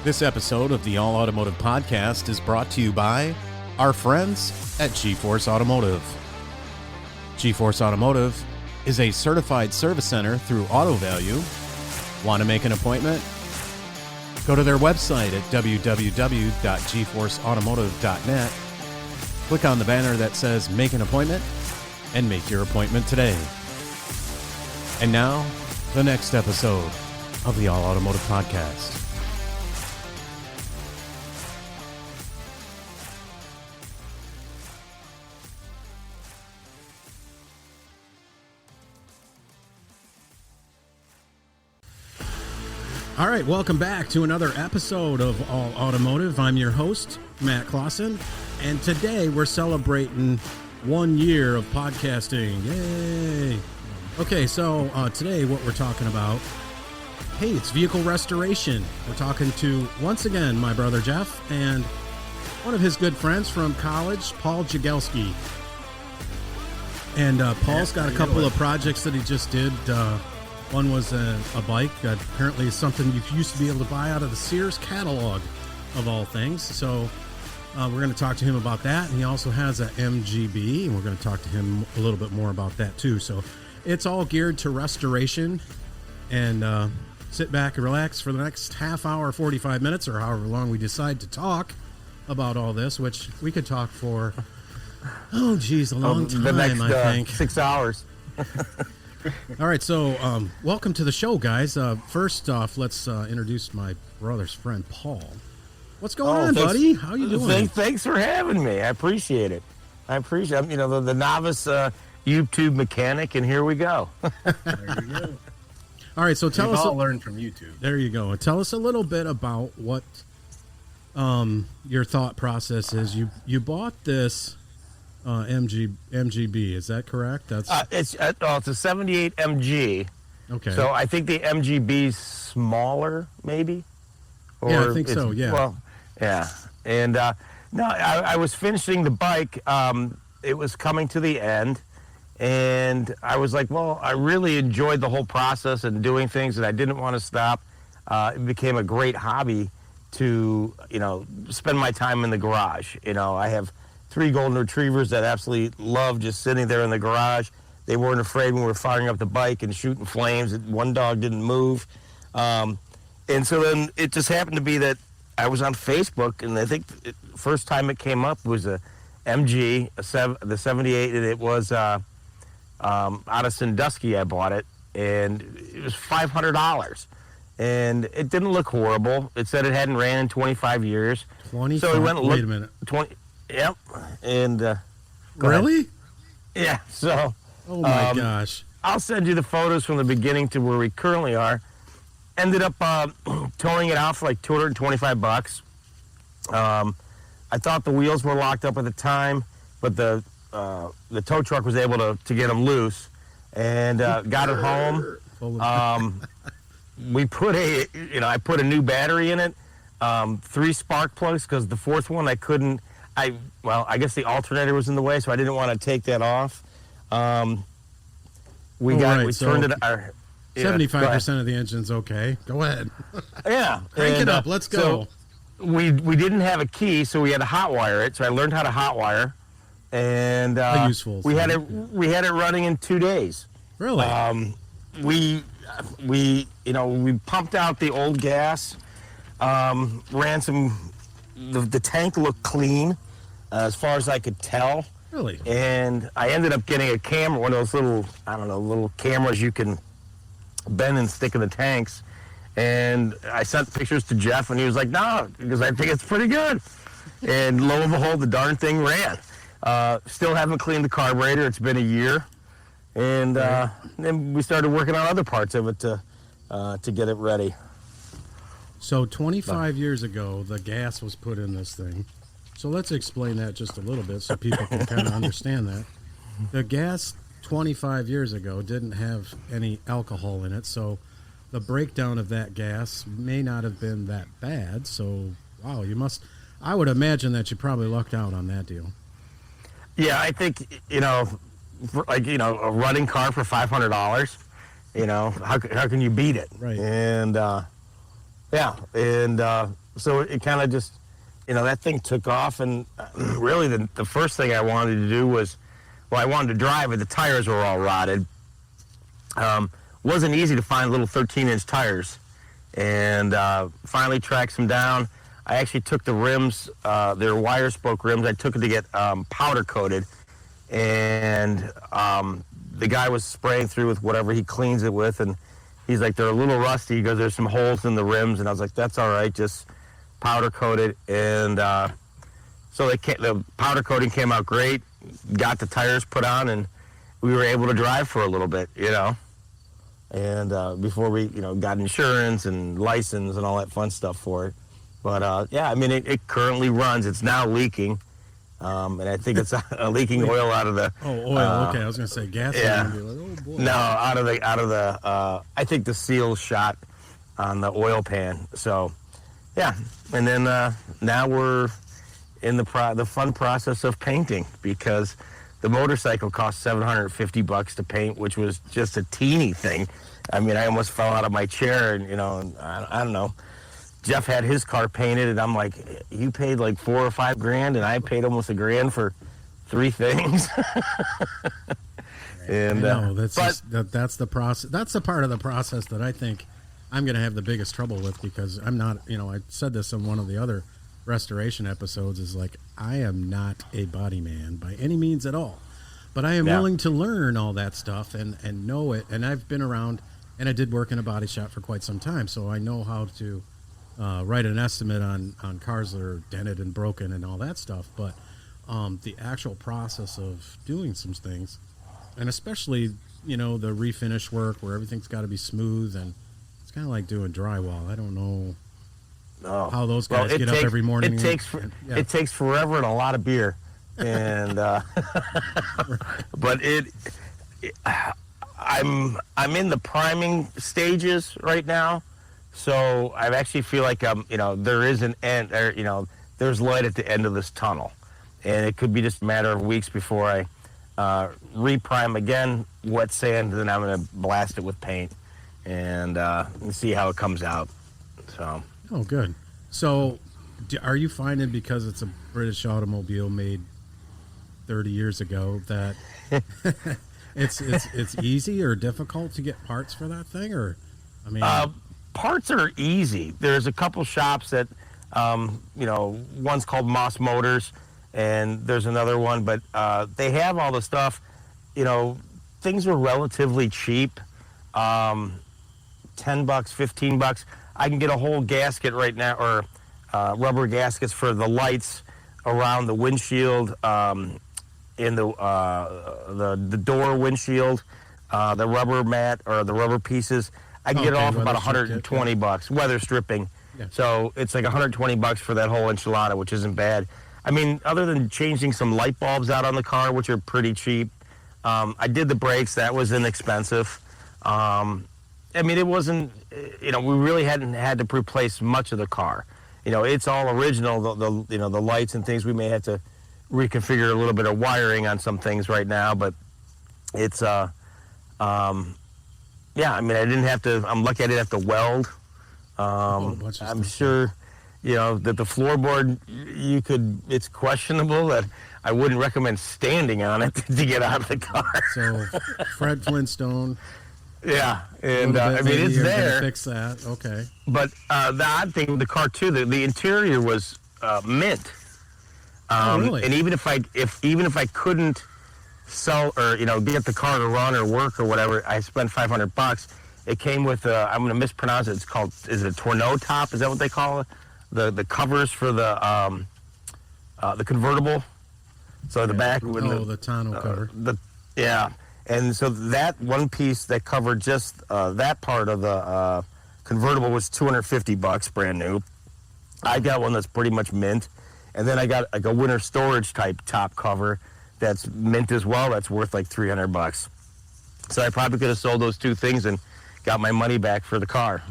This episode of the All Automotive Podcast is brought to you by our friends at GeForce Automotive. GeForce Automotive is a certified service center through Auto Value. Want to make an appointment? Go to their website at www.geforceautomotive.net. Click on the banner that says Make an Appointment and make your appointment today. And now, the next episode of the All Automotive Podcast. All right, welcome back to another episode of All Automotive. I'm your host, Matt Clawson, and today we're celebrating 1 year of podcasting. Yay! Okay, so today what we're talking about, hey, it's vehicle restoration. We're talking to, once again, my brother Jeff and one of his good friends from college, Paul Jagielski. And Paul's got a couple of projects that he just did. One was a bike, apparently something you used to be able to buy out of the Sears catalog, of all things. So we're going to talk to him about that. And he also has a MGB, and we're going to talk to him a little bit more about that too. So it's all geared to restoration. And sit back and relax for the next half hour, 45 minutes, or however long we decide to talk about all this, which we could talk for, a long time, the next, I think. 6 hours. All right, so welcome to the show, guys. First off, let's introduce my brother's friend, Paul. What's going on, buddy? How you doing? Thanks for having me. I appreciate it. I'm, the novice YouTube mechanic, and here we go. There you go. All right, so tell We've us. all learned from YouTube. There you go. Tell us a little bit about what your thought process is. You bought this MGB, is that correct? That's it's a 78 MG. Okay. So I think the MGB's smaller, maybe. Yeah, I think so. Yeah. Well, yeah. And no, I was finishing the bike. It was coming to the end, and I was like, well, I really enjoyed the whole process and doing things, and I didn't want to stop. It became a great hobby to spend my time in the garage. I have 3 golden retrievers that absolutely love just sitting there in the garage. They weren't afraid when we were firing up the bike and shooting flames. One dog didn't move. And so then it just happened to be that I was on Facebook, and I think the first time it came up was a MG, the 78, and it was out of Sandusky. I bought it, and it was $500. And it didn't look horrible. It said it hadn't ran in 25 years. 25? So we went and Wait a minute. 20. Yep, and really? Yeah. So, oh my gosh! I'll send you the photos from the beginning to where we currently are. Ended up towing it out for like $225. I thought the wheels were locked up at the time, but the tow truck was able to get them loose, and got it home. We put I put a new battery in it, 3 spark plugs, because the 4th one I couldn't. I guess the alternator was in the way, so I didn't want to take that off. We turned it. 75% of the engine's okay. Go ahead. Yeah, crank it up. Let's go. So we didn't have a key, so we had to hotwire it. So I learned how to hotwire, and we had it running in 2 days. Really? We pumped out the old gas, ran some. The tank looked clean, as far as I could tell. Really? And I ended up getting a camera, one of those little cameras you can bend and stick in the tanks. And I sent pictures to Jeff, and he was like, no, because I think it's pretty good. And lo and behold, the darn thing ran. Still haven't cleaned the carburetor. It's been a year. And then we started working on other parts of it to get it ready. So 25 years ago, the gas was put in this thing. So let's explain that just a little bit so people can kind of understand that. The gas 25 years ago didn't have any alcohol in it, so the breakdown of that gas may not have been that bad. So, wow, I would imagine that you probably lucked out on that deal. Yeah, I think, a running car for $500, how can you beat it? Right. And, So it kind of just, that thing took off, and really the first thing I wanted to do was, well, I wanted to drive it. The tires were all rotted. Wasn't easy to find little 13-inch tires, and finally tracked some down. I actually took the rims, their wire spoke rims, I took it to get powder coated, and the guy was spraying through with whatever he cleans it with, and he's like, they're a little rusty. He goes, there's some holes in the rims, and I was like, that's all right, just powder coated. And so the powder coating came out great, got the tires put on, and we were able to drive for a little bit, and before we, got insurance and license and all that fun stuff for it. But yeah, I mean, it currently runs. It's now leaking, and I think it's leaking oil out of the. Oh, oil. Okay, I was gonna say gas. Yeah. Like, oh boy. No, out of the. I think the seal shot on the oil pan. So, yeah, and then now we're in the fun process of painting, because the motorcycle cost $750 to paint, which was just a teeny thing. I mean, I almost fell out of my chair, and I don't know. Jeff had his car painted, and I'm like, you paid like $4 or $5 grand, and I paid almost $1,000 for 3 things. And I know, that's the process. That's the part of the process that I think I'm going to have the biggest trouble with, because I'm not. I said this in one of the other restoration episodes. Is like, I am not a body man by any means at all, but I am willing to learn all that stuff and know it. And I've been around, and I did work in a body shop for quite some time, so I know how to. Write an estimate on cars that are dented and broken and all that stuff, but the actual process of doing some things, and especially the refinish work where everything's got to be smooth, and it's kind of like doing drywall. I don't know how those guys get up every morning. It takes forever and a lot of beer, and but I'm in the priming stages right now. So I actually feel like there is an end, or there's light at the end of this tunnel, and it could be just a matter of weeks before I reprime again, wet sand, and then I'm going to blast it with paint and see how it comes out. So. Oh, good. So, are you finding, because it's a British automobile made 30 years ago, that it's easy or difficult to get parts for that thing, or I mean? Parts are easy. There's a couple shops that, one's called Moss Motors, and there's another one, but they have all the stuff. Things are relatively cheap, $10, $15. I can get a whole gasket right now, or rubber gaskets for the lights around the windshield, in the door windshield, the rubber mat or the rubber pieces. I can get it all for about $120, weather stripping. Yeah. So it's like $120 for that whole enchilada, which isn't bad. I mean, other than changing some light bulbs out on the car, which are pretty cheap. I did the brakes. That was inexpensive. I mean, it wasn't, we really hadn't had to replace much of the car. It's all original, the lights and things. We may have to reconfigure a little bit of wiring on some things right now, but it's, yeah, I mean, I didn't have to. I'm lucky I didn't have to weld. I'm sure, that the floorboard, it's questionable that I wouldn't recommend standing on it to get out of the car. So, Fred Flintstone. Yeah, and I mean, it's there. Fix that, okay. But the odd thing with the car too, the interior was mint. Oh, really? And even if I couldn't sell or get the car to run or work or whatever, I spent $500. It came with I'm going to mispronounce it. It's called, is it a tonneau top? Is that what they call it? The covers for the convertible. So the back. The tonneau cover. Yeah, and so that one piece that covered just that part of the convertible was $250, brand new. I got one that's pretty much mint, and then I got like a winter storage type top cover that's mint as well. That's worth like $300. So I probably could have sold those two things and got my money back for the car.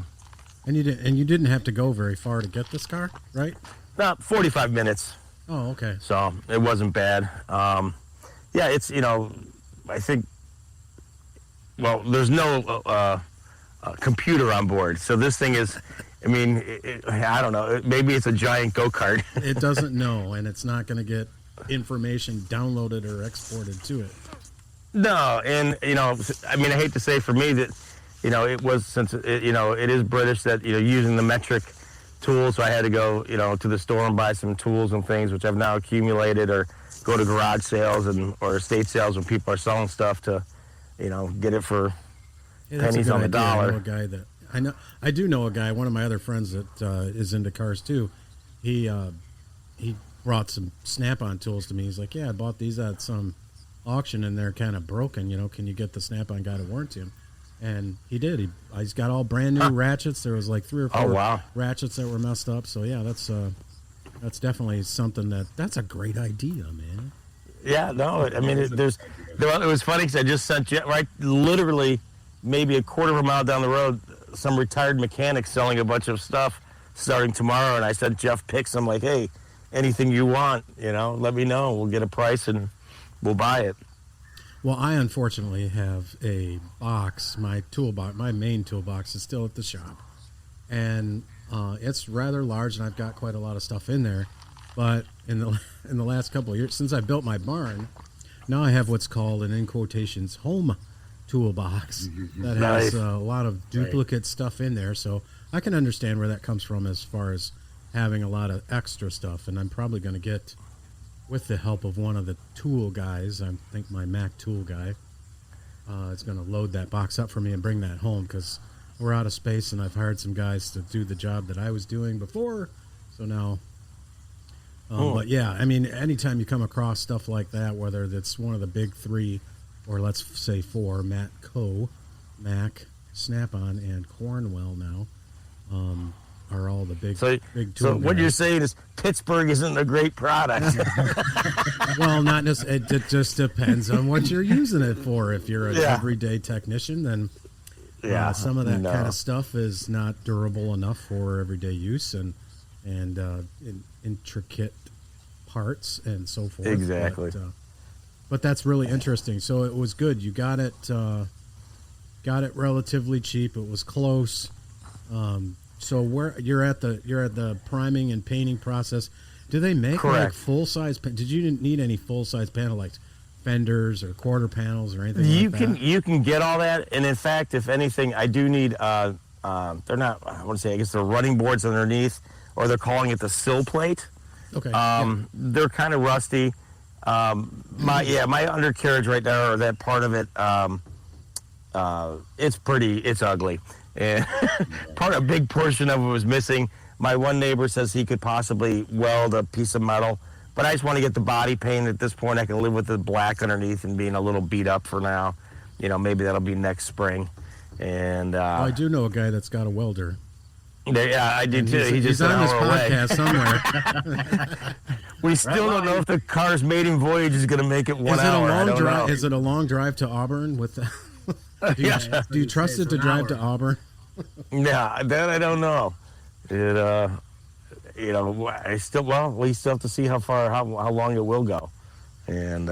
And you didn't have to go very far to get this car, right? About 45 minutes. Oh, okay. So it wasn't bad. Yeah, it's, I think, well, there's no computer on board. So this thing is I mean, I don't know. Maybe it's a giant go-kart. It doesn't know, and it's not going to get information downloaded or exported to it. No, and I mean, I hate to say for me that, it was since it is British that using the metric tools, so I had to go to the store and buy some tools and things which I've now accumulated, or go to garage sales or estate sales when people are selling stuff to, get it for pennies on the dollar. I do know a guy. One of my other friends that is into cars too. He brought some Snap-on tools to me. He's like, "Yeah, I bought these at some auction and they're kind of broken. Can you get the Snap-on guy to warranty them?" And he did. He's got all brand new ratchets. There was like 3 or 4 ratchets that were messed up. So yeah, that's definitely something that's a great idea, man. Yeah, no, I mean, it was funny because I just sent you literally maybe a quarter of a mile down the road, some retired mechanic selling a bunch of stuff starting tomorrow, and I sent Jeff pics. I'm like, hey, anything you want, let me know. We'll get a price and we'll buy it. Well, I unfortunately have a box. My toolbox, my main toolbox, is still at the shop, and it's rather large, and I've got quite a lot of stuff in there. But in the last couple of years, since I built my barn, now I have what's called an, in quotations, home toolbox that has a lot of duplicate stuff in there. So I can understand where that comes from as far as having a lot of extra stuff. And I'm probably going to get, with the help of one of the tool guys, I think my Mac tool guy, is going to load that box up for me and bring that home, because we're out of space and I've hired some guys to do the job that I was doing before. So now... But yeah, I mean, anytime you come across stuff like that, whether that's one of the big 3, or let's say 4, Mac, Snap-on, and Cornwell now, are all the big tool So what guys. you're saying is Pittsburgh isn't a great product. Well, not necessarily. It just depends on what you're using it for. If you're an everyday technician, then some of that kind of stuff is not durable enough for everyday use and intricate parts and so forth. Exactly. But that's really interesting. So it was good. You got it relatively cheap. It was close. So where you're at the priming and painting process. Do they make like full size? Did you need any full size panel, like fenders or quarter panels or anything? You can get all that, and in fact, if anything, I do need. They're not. I want to say. I guess they're running boards underneath, or they're calling it the sill plate. Okay. They're kind of rusty. My undercarriage right there, or that part of it, it's ugly. And a big portion of it was missing. My one neighbor says he could possibly weld a piece of metal, but I just want to get the body painted at this point. I can live with the black underneath and being a little beat up for now. Maybe that'll be next spring. And I do know a guy that's got a welder. Yeah, I do too. He's on this podcast somewhere. We still don't know if the car's maiden voyage is going to make it 1 hour. Is it a long drive to Auburn? Do you trust it to drive to Auburn? Yeah, that I don't know. We still have to see how long it will go, and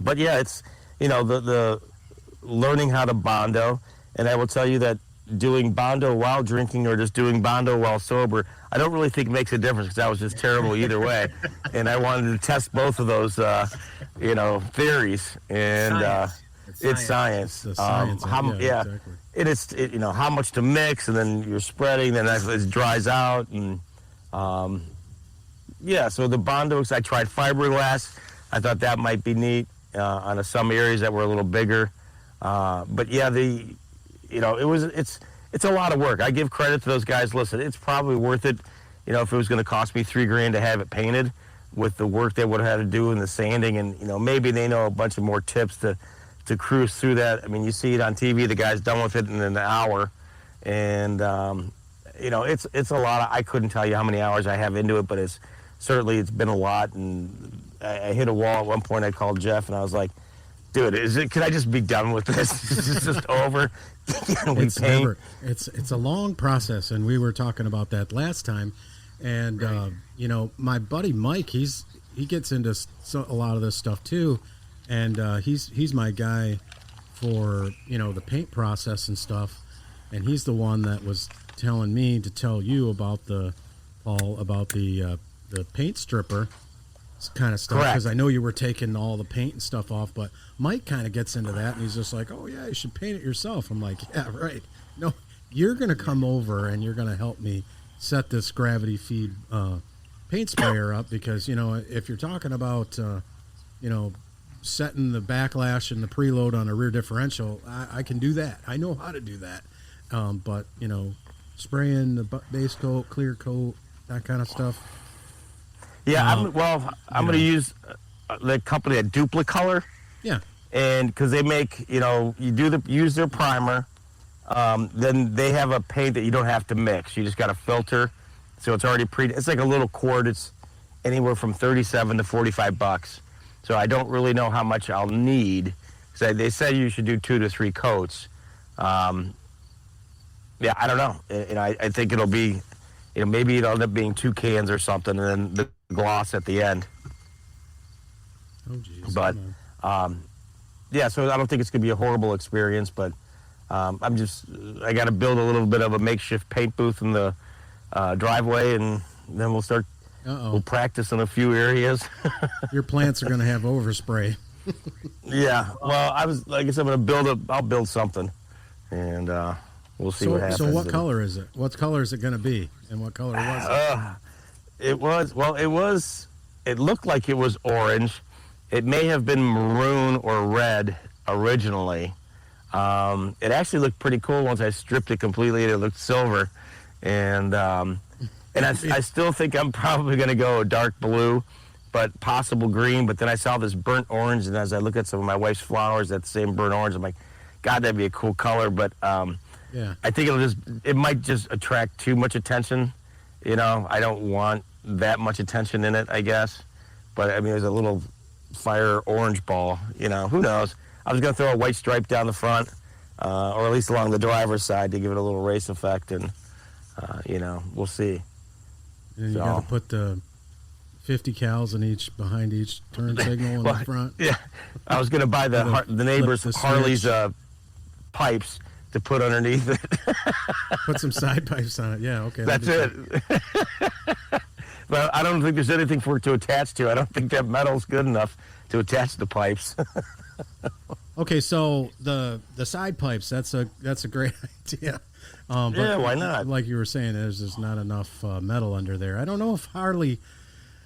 but yeah, it's the learning how to bondo, and I will tell you that doing bondo while drinking or just doing bondo while sober, I don't really think makes a difference, because I was just terrible either way, and I wanted to test both of those theories, and it's science. It's science. Exactly. It's how much to mix, and then you're spreading, then it dries out, and so the bondos, I tried fiberglass. I thought that might be neat on some areas that were a little bigger, but yeah, it's a lot of work. I give credit to those guys. Listen, it's probably worth it, if it was going to cost me $3,000 to have it painted, with the work they would have had to do in the sanding, and maybe they know a bunch of more tips to cruise through that. I mean, you see it on TV, the guy's done with it in an hour, and it's a lot. I couldn't tell you how many hours I have into it, but it's been a lot, and I hit a wall at one point. I called Jeff and I was like, dude, can I just be done with this? Is this just over? It's a long process, and we were talking about that last time, and my buddy Mike, he gets into a lot of this stuff too, and he's my guy for the paint process and stuff. and he's the one that was telling me to tell you about the paint stripper kind of stuff, because I know you were taking all the paint and stuff off, but Mike kind of gets into that, and he's just like, oh yeah, you should paint it yourself. I'm like, yeah, right. No, you're going to come over and you're going to help me set this gravity feed paint sprayer up, because, you know, if you're talking about, you know, setting the backlash and the preload on a rear differential, I can do that. I know how to do that. But, you know, spraying the base coat, clear coat, that kind of stuff. Yeah, I'm going to use the company at Duplicolor. Yeah. And because they make, you know, use their primer, then they have a paint that you don't have to mix. You just got a filter, so it's already it's like a little quart. It's anywhere from $37 to $45. So I don't really know how much I'll need. So they say you should do 2 to 3 coats. Yeah, I don't know. You know, I think it'll be, you know, maybe it'll end up being 2 cans or something, and then the gloss at the end. Oh, geez. But yeah, so I don't think it's gonna be a horrible experience, but I got to build a little bit of a makeshift paint booth in the driveway, and then we'll practice in a few areas. Your plants are going to have overspray. Yeah, well, I'll build something, and we'll see what happens. So what color is it? What color is it going to be, and what color was it? It looked like it was orange. It may have been maroon or red originally. It actually looked pretty cool once I stripped it completely. It looked silver, and I still think I'm probably going to go dark blue, but possible green. But then I saw this burnt orange, and as I look at some of my wife's flowers, that same burnt orange, I'm like, God, that'd be a cool color. But yeah, I think it might just attract too much attention. You know, I don't want that much attention in it, I guess. But I mean, there's a little fire orange ball. You know, who knows? I was going to throw a white stripe down the front, or at least along the driver's side to give it a little race effect, and you know, we'll see. And you got to put the 50 cals behind each turn signal in the front. Yeah, I was going to buy the neighbor's Harley's pipes to put underneath it. Put some side pipes on it. Yeah, okay. That's it. But I don't think there's anything for it to attach to. I don't think that metal's good enough to attach the pipes. Okay, so the side pipes, that's a great idea. But yeah, why not? Like you were saying, there's just not enough metal under there. I don't know if Harley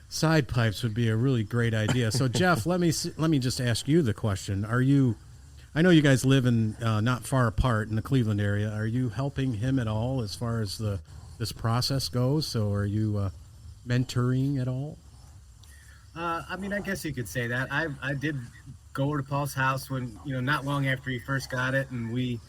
side pipes would be a really great idea. So Jeff, let me just ask you the question. I know you guys live in not far apart in the Cleveland area. Are you helping him at all as far as this process goes? So are you mentoring at all? I mean, I guess you could say that. I did go over to Paul's house when, you know, not long after he first got it, and we, you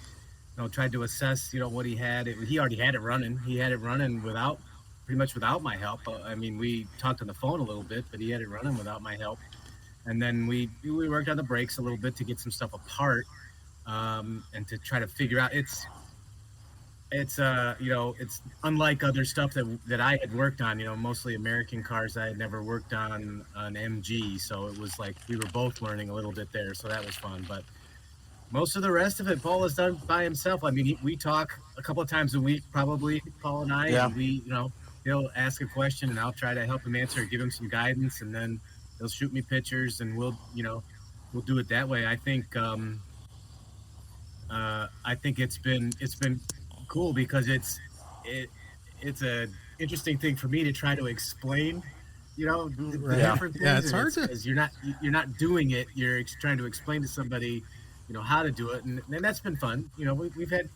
know, tried to assess, you know, what he had. He already had it running. He had it running pretty much without my help. I mean, we talked on the phone a little bit, but he had it running without my help. And then we worked on the brakes a little bit to get some stuff apart, and to try to figure out it's you know, it's unlike other stuff that I had worked on, you know, mostly American cars. I had never worked on an MG, so it was like we were both learning a little bit there, so that was fun. But most of the rest of it, Paul has done by himself. I mean, we talk a couple of times a week, probably, Paul and I, and we, you know, he'll ask a question and I'll try to help him answer, give him some guidance, and then he'll shoot me pictures, and we'll do it that way. I think it's been cool because it's a interesting thing for me to try to explain, you know, the different things. Yeah, it's hard because you're not doing it. You're trying to explain to somebody, you know, how to do it, and that's been fun. You know,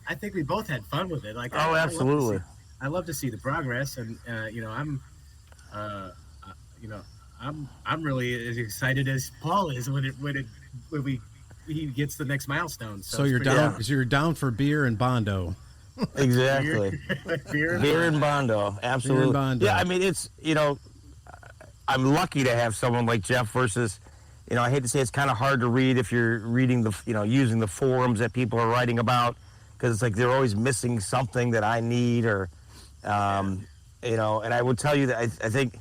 I think we both had fun with it. Like, absolutely. I love to see the progress, and you know, I'm really as excited as Paul is when he gets the next milestone. So you're down. So you're down for beer and Bondo. Exactly. Beer and Bondo. Absolutely. Beer and Bondo. Yeah, I mean, it's, you know, I'm lucky to have someone like Jeff versus, you know, I hate to say it's kind of hard to read if you're reading using the forums that people are writing about, because it's like they're always missing something that I need, or, you know, and I will tell you that I think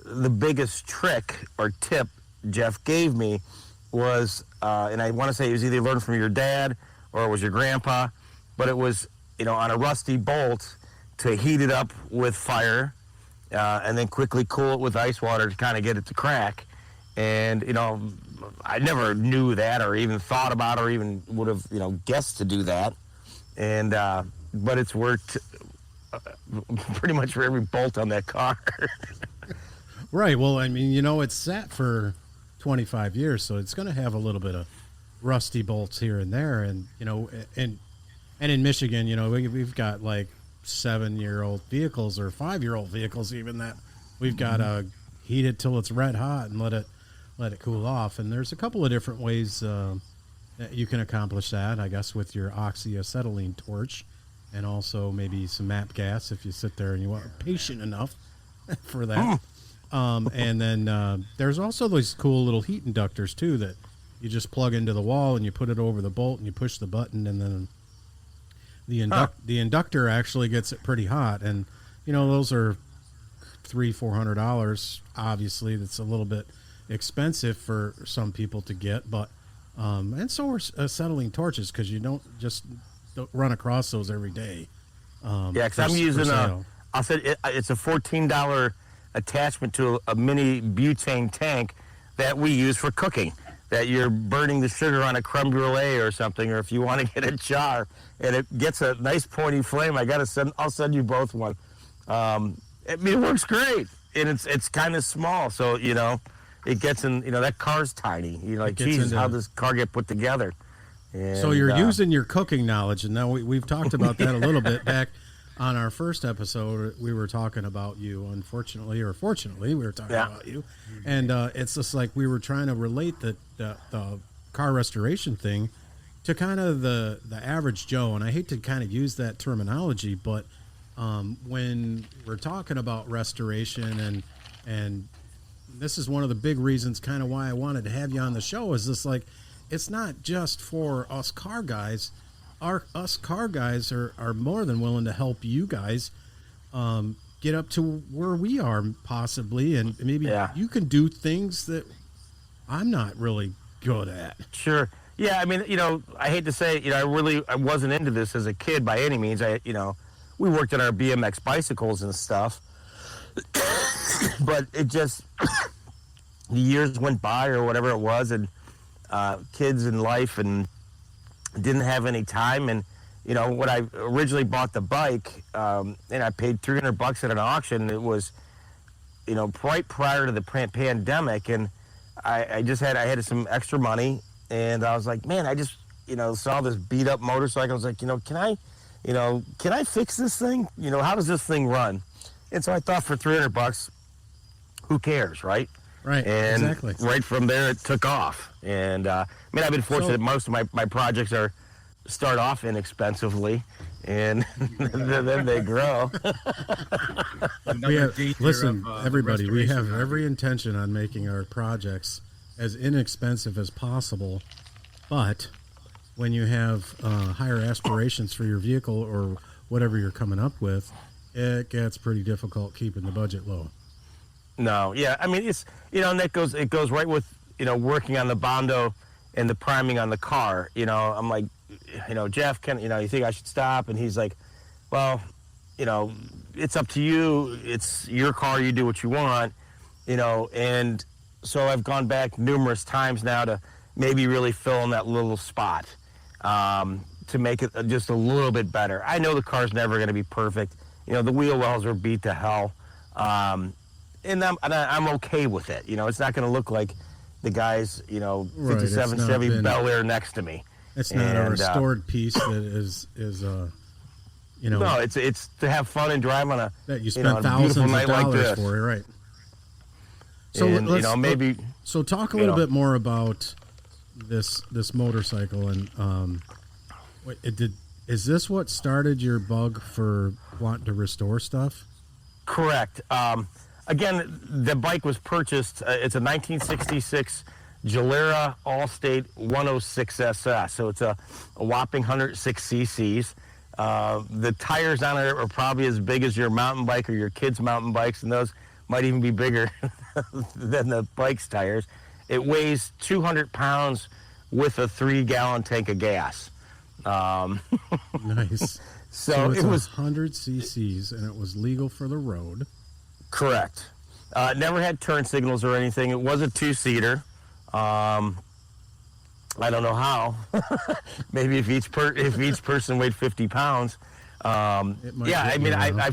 the biggest trick or tip Jeff gave me was, and I want to say it was either learned from your dad or it was your grandpa, but it was on a rusty bolt to heat it up with fire and then quickly cool it with ice water to kind of get it to crack. And, I never knew that or even thought about or even would have, guessed to do that. And, but it's worked pretty much for every bolt on that car. Right. Well, I mean, it's sat for 25 years, so it's going to have a little bit of rusty bolts here and there. And, and in Michigan, we've got like 7-year-old vehicles or 5-year-old vehicles even that we've got to heat it till it's red hot and let it cool off. And there's a couple of different ways that you can accomplish that, I guess, with your oxyacetylene torch and also maybe some MAP gas if you sit there and you are patient enough for that. And then there's also those cool little heat inductors, too, that you just plug into the wall and you put it over the bolt and you push the button and then the inductor actually gets it pretty hot. And, those are $300-$400. Obviously, that's a little bit expensive for some people to get, but and so are acetylene torches because you don't run across those every day. Yeah, because I'm using it's a $14 attachment to a mini butane tank that we use for cooking. That you're burning the sugar on a creme brulee or something, or if you want to get a jar and it gets a nice pointy flame, I'll send you both one. It works great, and it's kind of small, so it gets in. That car's tiny. Jesus, how does this car get put together? And, so you're using your cooking knowledge, and now we've talked about that a little bit back on our first episode. We were talking about you, unfortunately or fortunately, we were talking about you, and it's just like we were trying to relate the car restoration thing to kind of the average Joe, and I hate to kind of use that terminology, but when we're talking about restoration and this is one of the big reasons kind of why I wanted to have you on the show is this, like, it's not just for us car guys. Us car guys are more than willing to help you guys get up to where we are possibly, and maybe you can do things that I'm not really good at. Sure. Yeah, I hate to say it, I wasn't into this as a kid by any means. We worked on our BMX bicycles and stuff, but it just, the years went by or whatever it was, and kids in life and didn't have any time. And, when I originally bought the bike, and I paid $300 at an auction, it was, right prior to the pandemic. And I had some extra money, and I was like, man, I just, saw this beat up motorcycle. I was like, can I fix this thing? How does this thing run? And so I thought for $300, who cares, right? Right, and exactly. Right from there, it took off. And I've been fortunate that most of my projects start off inexpensively, and then they grow. Everybody, we have every intention on making our projects as inexpensive as possible, but when you have higher aspirations for your vehicle or whatever you're coming up with, it gets pretty difficult keeping the budget low. No, yeah, it's and it goes right with working on the Bondo and the priming on the car. I'm like, Jeff, you think I should stop? And he's like, well, it's up to you. It's your car. You do what you want. And so I've gone back numerous times now to maybe really fill in that little spot to make it just a little bit better. I know the car's never going to be perfect. The wheel wells are beat to hell. And I'm okay with it. It's not going to look like the guy's, 57 Chevy Bel Air next to me. It's not a restored piece that is No, it's to have fun and drive on that you spent thousands of dollars like for, right? So and, maybe. So talk a little bit more about this motorcycle and is this what started your bug for wanting to restore stuff? Correct. Again, the bike was purchased. It's a 1966 Gilera Allstate 106 SS. So it's a whopping 106 cc's. The tires on it are probably as big as your mountain bike or your kids' mountain bikes, and those might even be bigger than the bike's tires. It weighs 200 pounds with a 3-gallon tank of gas. Nice. So it's it was 100 cc's, and it was legal for the road. correct. Never had turn signals or anything. It was a two-seater. I don't know how. Maybe if each person weighed 50 pounds. Yeah, I mean, I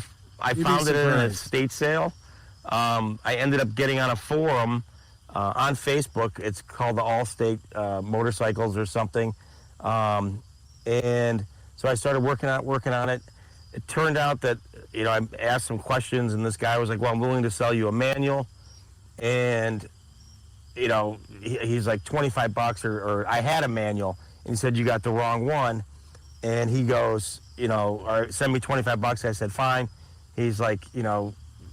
found it in an estate sale. I ended up getting on a forum on Facebook. It's called the Allstate Motorcycles or something. And so I started working on it. It turned out that, I asked some questions, and this guy was like, well, I'm willing to sell you a manual. And he's like $25 or I had a manual, and he said, you got the wrong one. And he goes, or send me $25. I said, fine. He's like,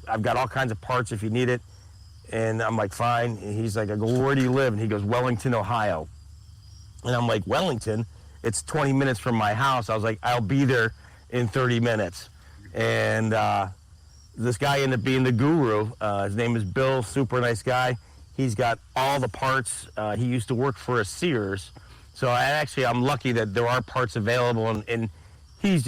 I've got all kinds of parts if you need it. And I'm like, fine. And he's like, I go, well, where do you live? And he goes, Wellington, Ohio. And I'm like, Wellington? It's 20 minutes from my house. I was like, I'll be there in 30 minutes. And this guy ended up being the guru. His name is Bill, super nice guy. He's got all the parts. He used to work for a Sears. So I'm lucky that there are parts available, and he's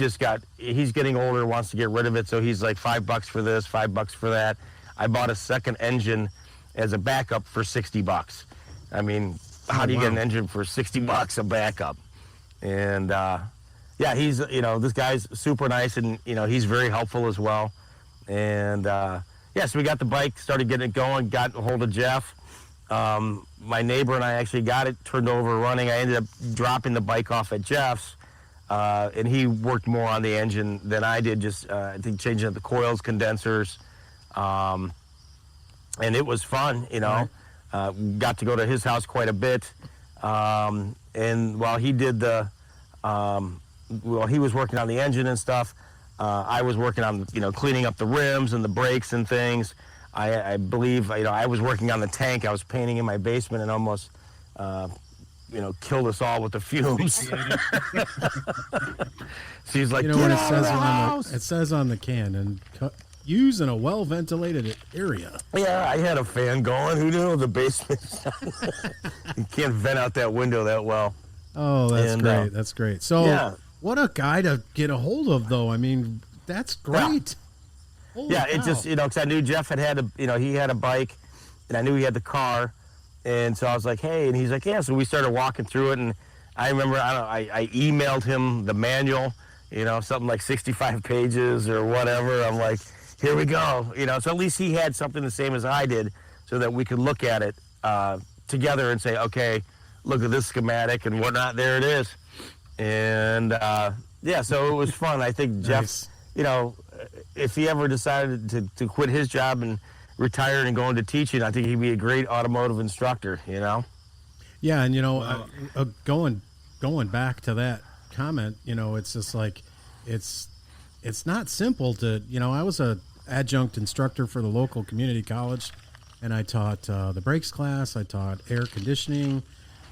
getting older, wants to get rid of it. So he's like $5 for this, $5 for that. I bought a second engine as a backup for $60. I mean, how do you get an engine for $60 a backup? And yeah, he's, this guy's super nice, and, he's very helpful as well. And yeah, so we got the bike, started getting it going, got a hold of Jeff. My neighbor and I actually got it turned over running. I ended up dropping the bike off at Jeff's, and he worked more on the engine than I did, just I think changing up the coils, condensers, and it was fun, Right. Got to go to his house quite a bit, and while he did he was working on the engine and stuff, I was working on, cleaning up the rims and the brakes and things. I believe, I was working on the tank. I was painting in my basement and almost, killed us all with the fumes. She's like, what it says it says on the can, and use in a well-ventilated area. Yeah, I had a fan going. Who knew the basement? You can't vent out that window that well. Oh, that's great. That's great. So, yeah. What a guy to get a hold of, though. I mean, that's great. Yeah, it just, because I knew Jeff he had a bike, and I knew he had the car, and so I was like, hey, and he's like, yeah. So we started walking through it, and I remember, I emailed him the manual, something like 65 pages or whatever. I'm like, here we go, So at least he had something the same as I did, so that we could look at it together and say, okay, look at this schematic and whatnot. There it is. And yeah, so it was fun. I think Jeff, if he ever decided to quit his job and retire and go into teaching, I think he'd be a great automotive instructor, Yeah, and going back to that comment, it's just like it's not simple to, I was a adjunct instructor for the local community college, and I taught the brakes class, I taught air conditioning,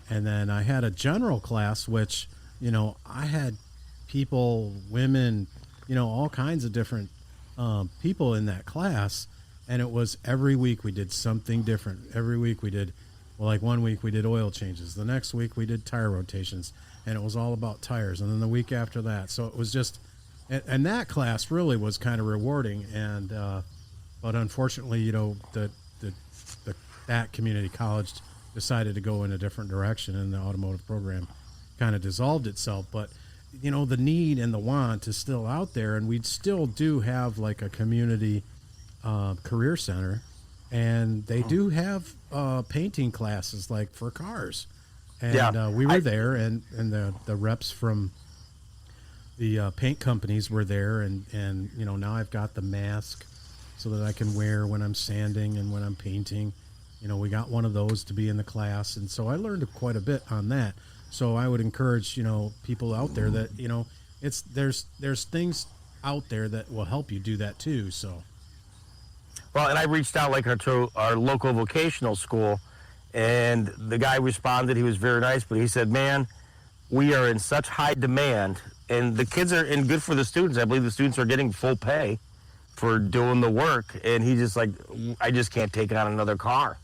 and then I had a general class, which I had people, women, all kinds of different people in that class. And it was every week we did something different. Every week we did, like 1 week we did oil changes. The next week we did tire rotations. And it was all about tires. And then the week after that. So it was just, and that class really was kind of rewarding. And, but unfortunately, that community college decided to go in a different direction, and the automotive program kind of dissolved itself. But the need and the want is still out there, and we still do have like a community career center, and they do have painting classes like for cars. And we were there, and the reps from the paint companies were there, and now I've got the mask so that I can wear when I'm sanding and when I'm painting. We got one of those to be in the class, and so I learned quite a bit on that. So I would encourage, people out there that, there's things out there that will help you do that too. So. Well, and I reached out to our local vocational school, and the guy responded. He was very nice, but he said, man, we are in such high demand, and the kids are, and good for the students. I believe the students are getting full pay for doing the work. And he just like, I just can't take on another car.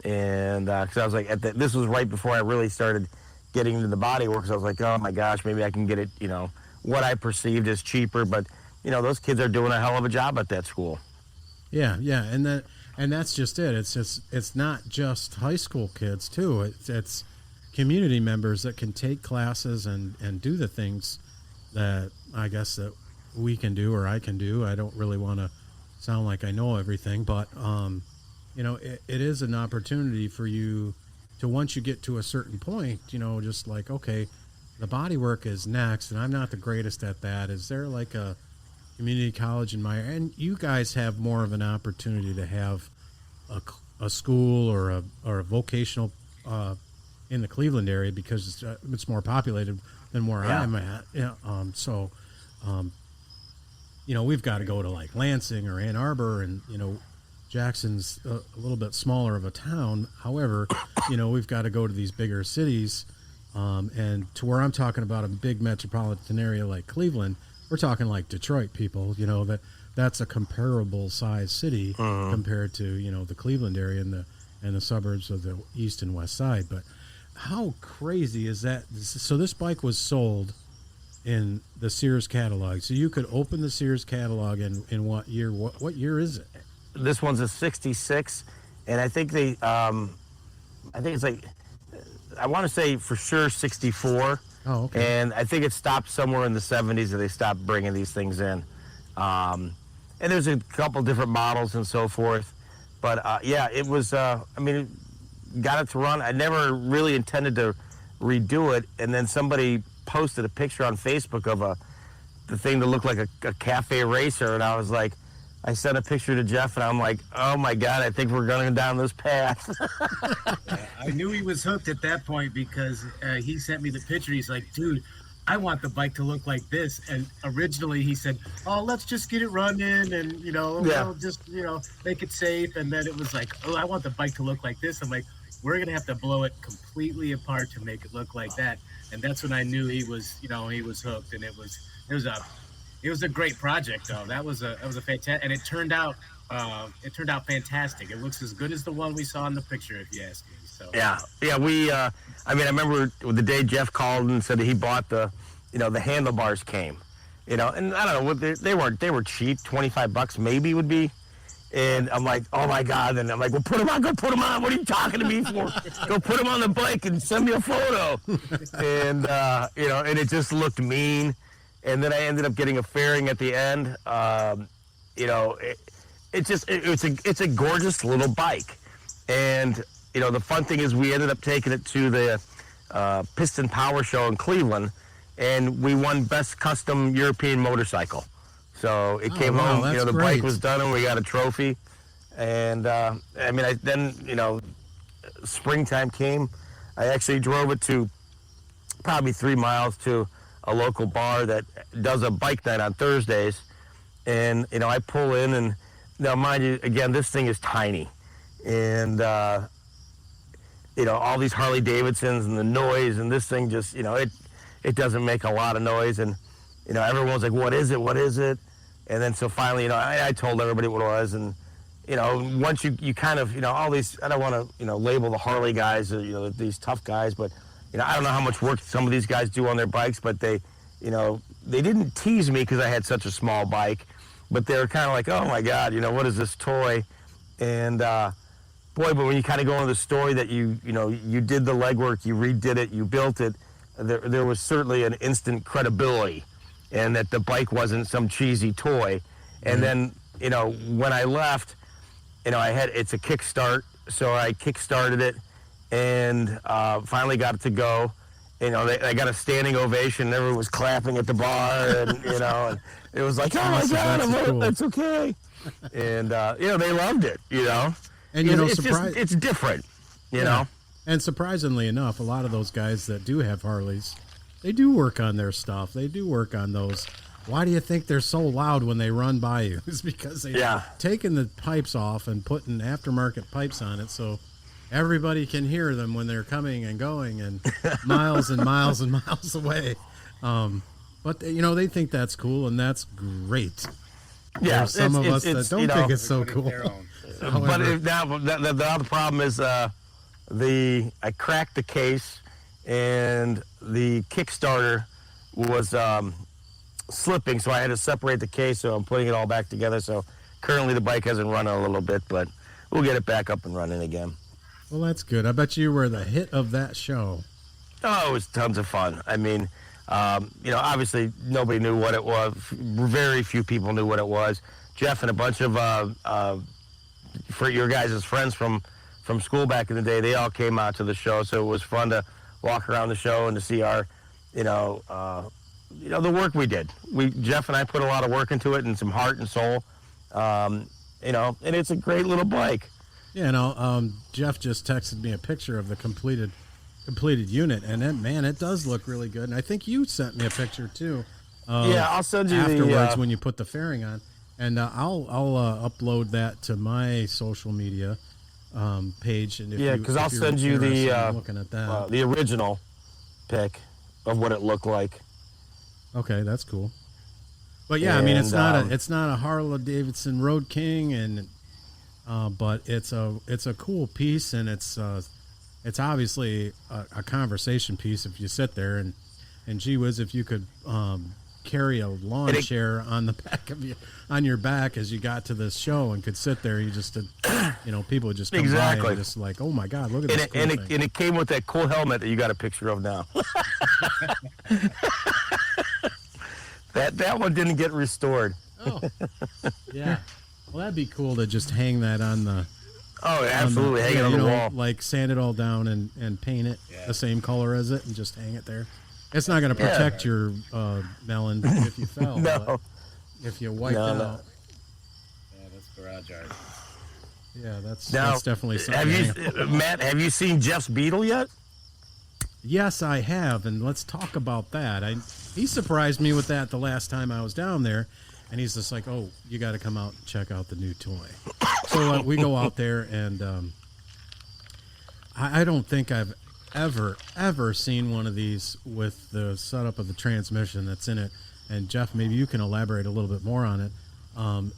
And because I was like, this was right before I really started getting into the body work. So I was like, oh my gosh, maybe I can get it, what I perceived as cheaper. But those kids are doing a hell of a job at that school. Yeah, and that's just it. It's not just high school kids too. It's community members that can take classes and do the things that I guess that we can do or I can do. I don't really want to sound like I know everything, but it is an opportunity for you to, once you get to a certain point, just like, okay, the body work is next, and I'm not the greatest at that. Is there like a community college in my, and you guys have more of an opportunity to have a school or a vocational in the Cleveland area because it's more populated than where I'm at. Yeah. We've got to go to like Lansing or Ann Arbor, and Jackson's a little bit smaller of a town. However, we've got to go to these bigger cities, and to where I'm talking about a big metropolitan area like Cleveland, we're talking like Detroit, people. That's a comparable size city compared to the Cleveland area and the suburbs of the east and west side. But how crazy is that? So this bike was sold in the Sears catalog. So you could open the Sears catalog in what year? What year is it? This one's a 66, and I think I think it's like, I want to say for sure 64. Oh, okay. And I think it stopped somewhere in the 70s that they stopped bringing these things in. And there's a couple different models and so forth. But it was, got it to run. I never really intended to redo it. And then somebody posted a picture on Facebook of the thing that looked like a cafe racer. And I was like, I sent a picture to Jeff, and I'm like, oh my God, I think we're going down this path. I knew he was hooked at that point because he sent me the picture. He's like, dude, I want the bike to look like this. And originally he said, oh, let's just get it running and, we'll just, make it safe. And then it was like, oh, I want the bike to look like this. I'm like, we're going to have to blow it completely apart to make it look like that. And that's when I knew he was hooked. And it was a great project, though. That was a fantastic, and it turned out fantastic. It looks as good as the one we saw in the picture, if you ask me. So yeah. We, I remember the day Jeff called and said that he bought the handlebars came, and I don't know, they were cheap, $25 maybe would be, and I'm like, oh my God, and I'm like, well, go put them on. What are you talking to me for? Go put them on the bike and send me a photo, and and it just looked mean. And then I ended up getting a fairing at the end. It's a gorgeous little bike. And, the fun thing is we ended up taking it to the Piston Power Show in Cleveland, and we won Best Custom European Motorcycle. So it came home, the bike was done, and we got a trophy. And, springtime came. I actually drove it to probably 3 miles to a local bar that does a bike night on Thursdays. And, I pull in, and now mind you, again, this thing is tiny. And, all these Harley Davidsons and the noise, and this thing just, it doesn't make a lot of noise. And, everyone's like, what is it? What is it? And then so finally, I told everybody what it was. And, once you kind of, all these, I don't want to, label the Harley guys, these tough guys, but I don't know how much work some of these guys do on their bikes, but they didn't tease me because I had such a small bike, but they were kind of like, oh my God, what is this toy? And but when you kind of go into the story that you did the legwork, you redid it, you built it, there was certainly an instant credibility, and that the bike wasn't some cheesy toy. And then, when I left, it's a kickstart, so I kickstarted it, and finally got it to go. I got a standing ovation. Everyone was clapping at the bar, and and it was like, oh my God, that's okay. And they loved it. And it's different. You know. And surprisingly enough, a lot of those guys that do have Harleys, they do work on their stuff. They do work on those. Why do you think they're so loud when they run by you? It's because they've taken the pipes off and putting aftermarket pipes on it, so everybody can hear them when they're coming and going and miles and miles and miles away. But they think that's cool, and that's great. Yeah, there's some of us that don't think it's so cool. But the problem is I cracked the case, and the Kickstarter was slipping, so I had to separate the case. So I'm putting it all back together. So currently the bike hasn't run a little bit, but we'll get it back up and running again. Well, that's good. I bet you were the hit of that show. Oh, it was tons of fun. I mean, obviously nobody knew what it was. Very few people knew what it was. Jeff and a bunch of for your guys' friends from school back in the day, they all came out to the show. So it was fun to walk around the show and to see our, the work we did. Jeff and I put a lot of work into it and some heart and soul. And it's a great little bike. Yeah, Jeff just texted me a picture of the completed unit, and it does look really good. And I think you sent me a picture too. Yeah, I'll send you afterwards when you put the fairing on, and I'll upload that to my social media page. And because I'll send you looking at that, the original pic of what it looked like. Okay, that's cool. But yeah, I mean, it's not a Harley Davidson Road King, and but it's a cool piece, and it's obviously a conversation piece if you sit there and gee whiz, if you could carry a lawn chair on the back of on your back as you got to this show and could sit there, you just people would just come by and just like, oh my God, look at this cool thing. And it came with that cool helmet that you got a picture of now. That one didn't get restored. Oh, yeah. Well, that'd be cool to just hang that on the. Oh, absolutely, hang it on the wall. Like sand it all down and paint it the same color as it and just hang it there. It's not going to protect your melon if you fell. No. But if you wiped out. Yeah, that's garage art. Yeah, that's definitely something. Matt, have you seen Jeff's Beetle yet? Yes, I have, and let's talk about that. He surprised me with that the last time I was down there, and he's just like, "Oh, you got to come out and check out the new toy." So we go out there, and I don't think I've ever seen one of these with the setup of the transmission that's in it. And Jeff, maybe you can elaborate a little bit more on it.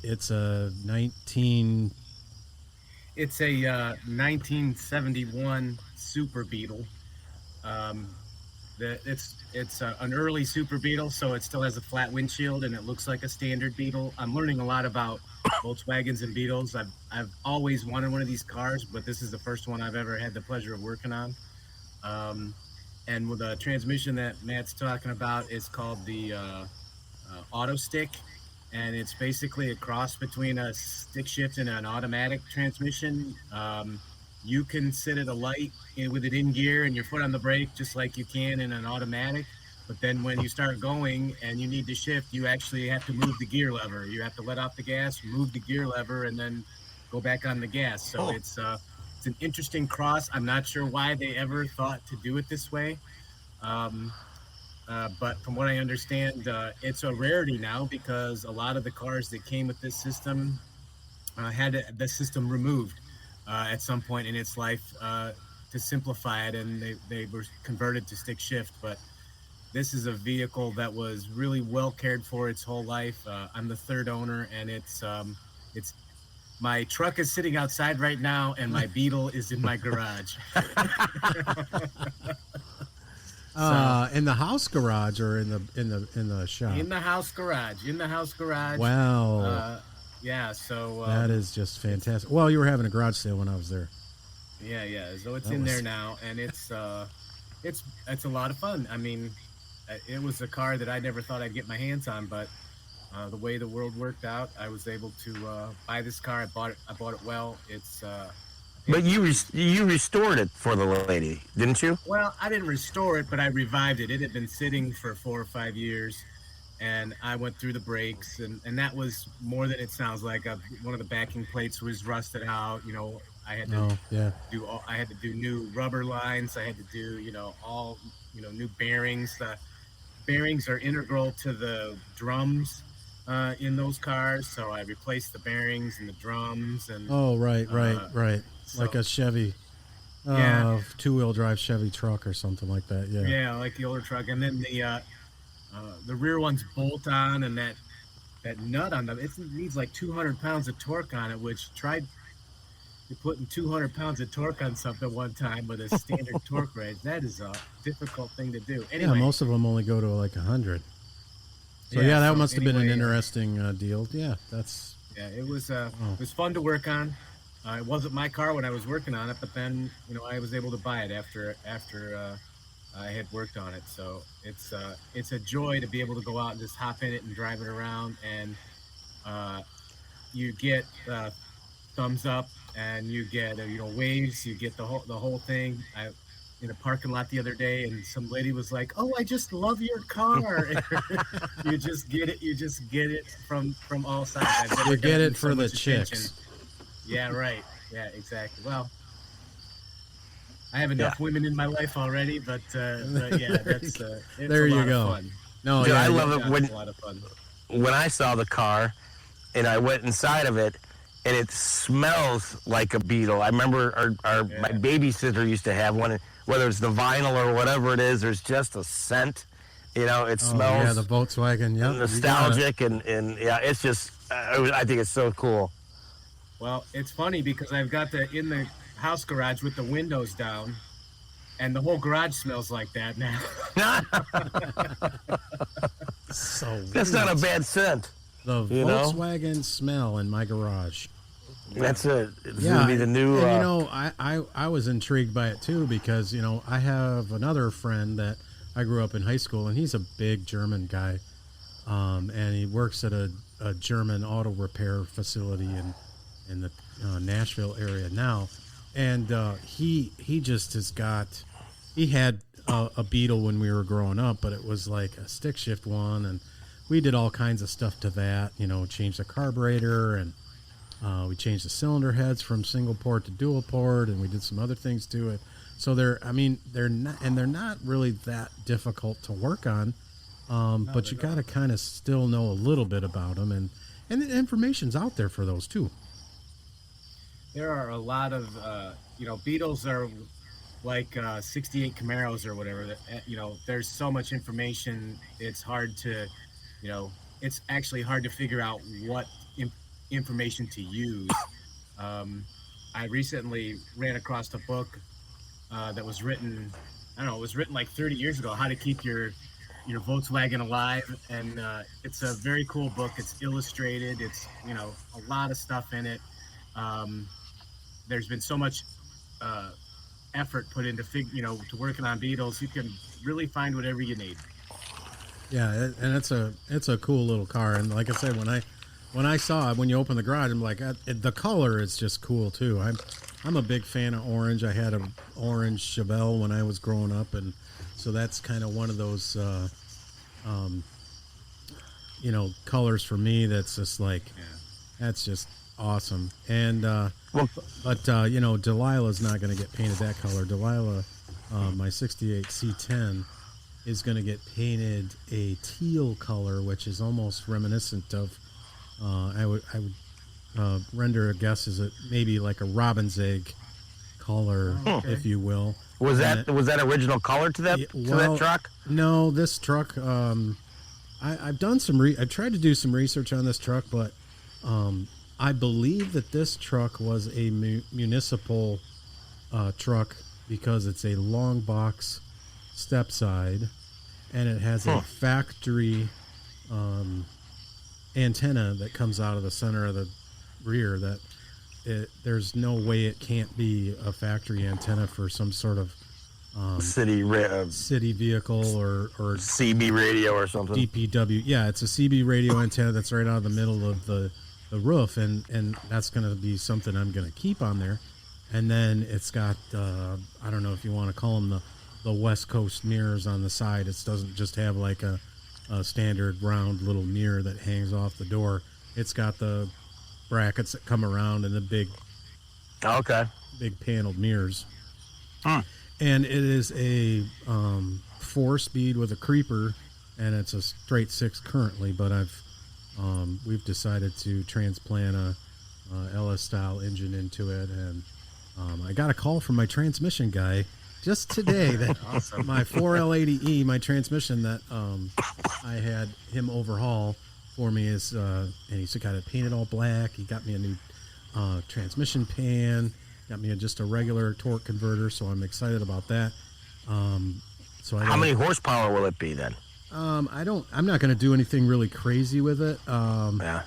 It's a 1971 Super Beetle. It's an early Super Beetle, so it still has a flat windshield and it looks like a standard Beetle. I'm learning a lot about Volkswagens and Beetles. I've always wanted one of these cars, but this is the first one I've ever had the pleasure of working on. And with the transmission that Matt's talking about, it's called the Auto Stick, and it's basically a cross between a stick shift and an automatic transmission. You can sit at a light with it in gear and your foot on the brake just like you can in an automatic. But then when you start going and you need to shift, you actually have to move the gear lever. You have to let off the gas, move the gear lever, and then go back on the gas. So it's an interesting cross. I'm not sure why they ever thought to do it this way. But from what I understand, it's a rarity now because a lot of the cars that came with this system had the system removed at some point in its life to simplify it, and they were converted to stick shift. But this is a vehicle that was really well cared for its whole life. I'm the third owner, and it's my truck is sitting outside right now, and my Beetle is in my garage. In the house garage or in the shop? In the house garage. Wow. Yeah. So that is just fantastic. Well, you were having a garage sale when I was there. Yeah. So it's in there now, and it's a lot of fun. I mean, it was a car that I never thought I'd get my hands on, but the way the world worked out, I was able to buy this car. I bought it well. It's. But you restored it for the lady, didn't you? Well, I didn't restore it, but I revived it. It had been sitting for 4 or 5 years, and I went through the brakes, and that was more than it sounds like. One of the backing plates was rusted out. I had to I had to do new rubber lines. I had to do all new bearings. The bearings are integral to the drums in those cars, so I replaced the bearings and the drums. And right. So, like a Chevy, two-wheel drive Chevy truck or something like that. Yeah, like the older truck. And then the rear ones bolt on, and that nut on them, it needs like 200 pounds of torque on it, which you're putting 200 pounds of torque on something one time with a standard torque raise. That is a difficult thing to do. Anyway, most of them only go to like 100. So yeah, that so must have been an anyway, interesting deal. Yeah, that's it was fun to work on. It wasn't my car when I was working on it, but then I was able to buy it after I had worked on it. So it's a joy to be able to go out and just hop in it and drive it around, and uh, you get thumbs up, and you get waves, you get the whole thing. I in a parking lot the other day, and some lady was like, "Oh, I just love your car." You just get it from all sides. I've never you get gotten it so for the much attention. chicks. Yeah, right. Yeah, exactly. Well, I have enough women in my life already, but yeah, it's There a you lot go. of fun. No, Dude, yeah, I love Yeah, it it's a lot of fun. when I saw the car and I went inside of it and it smells like a Beetle. I remember my babysitter used to have one, and whether it's the vinyl or whatever it is, there's just a scent. It Oh, yeah, smells the Volkswagen. Yep, you got it. nostalgic, and yeah, it's just, I think it's so cool. Well, it's funny because I've got in the house garage with the windows down, and the whole garage smells like that now. So That's not a bad scent. The you know? Volkswagen smell in my garage. That's it. It's Yeah, gonna be the new. and I was intrigued by it too because I have another friend that I grew up in high school, and he's a big German guy, and he works at a German auto repair facility in the Nashville area now, and he just has got. He had a Beetle when we were growing up, but it was like a stick shift one, and we did all kinds of stuff to that. Changed the carburetor, and we changed the cylinder heads from single port to dual port, and we did some other things to it. So they're not really that difficult to work on, but you got to kind of still know a little bit about them, and the information's out there for those too. There are a lot of Beetles are like 68 Camaros or whatever. There's so much information. It's hard to, it's actually hard to figure out what information to use. I recently ran across a book that was written, I don't know, it was written like 30 years ago, how to keep your Volkswagen alive, and it's a very cool book. It's illustrated. It's a lot of stuff in it. There's been so much effort put into to working on Beetles. You can really find whatever you need. Yeah, and it's a cool little car, and like I said, when I saw it, when you open the garage, I'm like, the color is just cool too. I'm a big fan of orange. I had an orange Chevelle when I was growing up, and so that's kind of one of those colors for me that's just like that's just awesome. And but Delilah's not going to get painted that color. Delilah, my 68 C10 is going to get painted a teal color, which is almost reminiscent of I would render a guess is it maybe like a robin's egg color, if you will. Was that original color to that that truck? No, this truck. I've done some. I've tried to do some research on this truck, but I believe that this truck was a municipal truck because it's a long box step side, and it has a factory antenna that comes out of the center of the rear. There's no way it can't be a factory antenna for some sort of city vehicle or CB radio or something. DPW. Yeah, it's a CB radio antenna that's right out of the middle of the roof, and that's going to be something I'm going to keep on there. And then it's got I don't know if you want to call them the West Coast mirrors on the side. It doesn't just have like a standard round little mirror that hangs off the door. It's got the brackets that come around and the big paneled mirrors. And it is a 4-speed with a creeper, and it's a straight 6 currently, but we've decided to transplant a LS style engine into it, and I got a call from my transmission guy just today that awesome. My 4L80E, my transmission that I had him overhaul for me is, and he's got it painted all black. He got me a new transmission pan, got me just a regular torque converter, so I'm excited about that. How many horsepower will it be then? I'm not going to do anything really crazy with it. Yeah.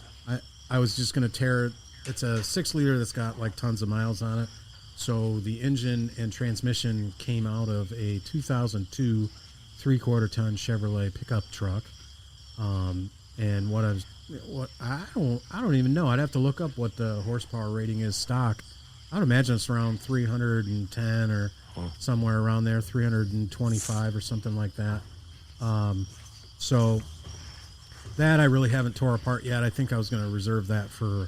I was just going to tear it. It's a 6-liter that's got like tons of miles on it. So the engine and transmission came out of a 2002 3/4-ton Chevrolet pickup truck. And I don't even know. I'd have to look up what the horsepower rating is stock. I'd imagine it's around 310 or somewhere around there, 325 or something like that. So that I really haven't tore apart yet. I think I was going to reserve that for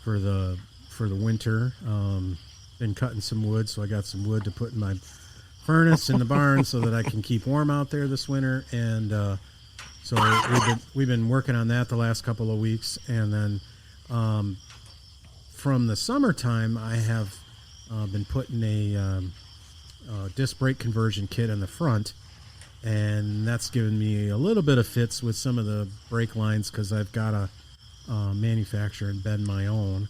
the winter. Been cutting some wood, so I got some wood to put in my furnace in the barn so that I can keep warm out there this winter. And so we've been working on that the last couple of weeks. And then from the summertime, I have been putting a disc brake conversion kit in the front. And that's given me a little bit of fits with some of the brake lines because I've got to manufacture and bend my own.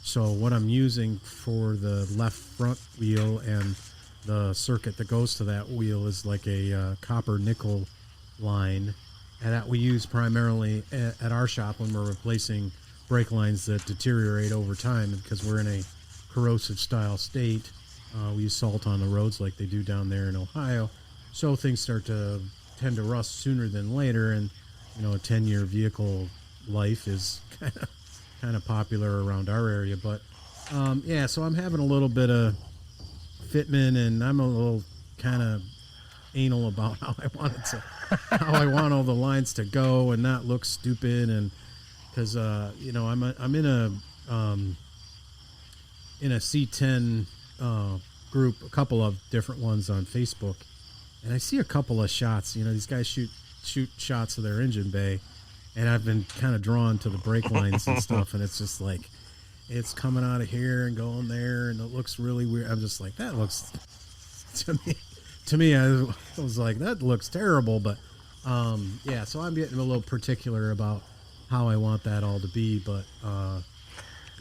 So what I'm using for the left front wheel and the circuit that goes to that wheel is like a copper nickel line, and that we use primarily at our shop when we're replacing brake lines that deteriorate over time. Because we're in a corrosive style state, we use salt on the roads like they do down there in Ohio. So things start to tend to rust sooner than later, and a 10-year vehicle life is kind of popular around our area. But so I'm having a little bit of fitment, and I'm a little kind of anal about how I want all the lines to go and not look stupid. And because I'm in a C10 group, a couple of different ones on Facebook. And I see a couple of shots. These guys shoot shots of their engine bay, and I've been kind of drawn to the brake lines and stuff. And it's just like it's coming out of here and going there, and it looks really weird. I'm just like, that looks to me. I was like, that looks terrible. But so I'm getting a little particular about how I want that all to be. But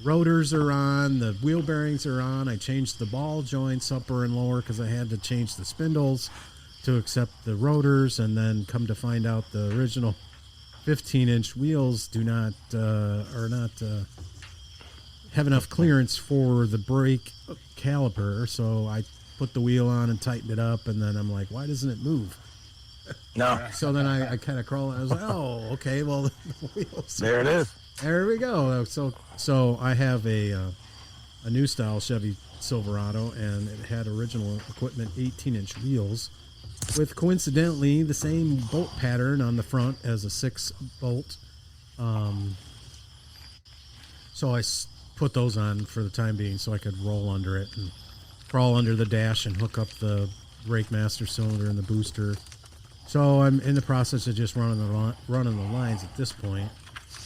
rotors are on, the wheel bearings are on. I changed the ball joints upper and lower because I had to change the spindles to accept the rotors, and then come to find out the original 15-inch wheels do not have enough clearance for the brake caliper. So I put the wheel on and tightened it up, and then I'm like, why doesn't it move? No. So then I kind of crawled. I was like, oh, okay, well, the wheels. There it is. There we go. So I have a new style Chevy Silverado, and it had original equipment 18-inch wheels with coincidentally the same bolt pattern on the front as a 6-bolt. So I put those on for the time being so I could roll under it and crawl under the dash and hook up the brake master cylinder and the booster. So I'm in the process of just running the lines at this point.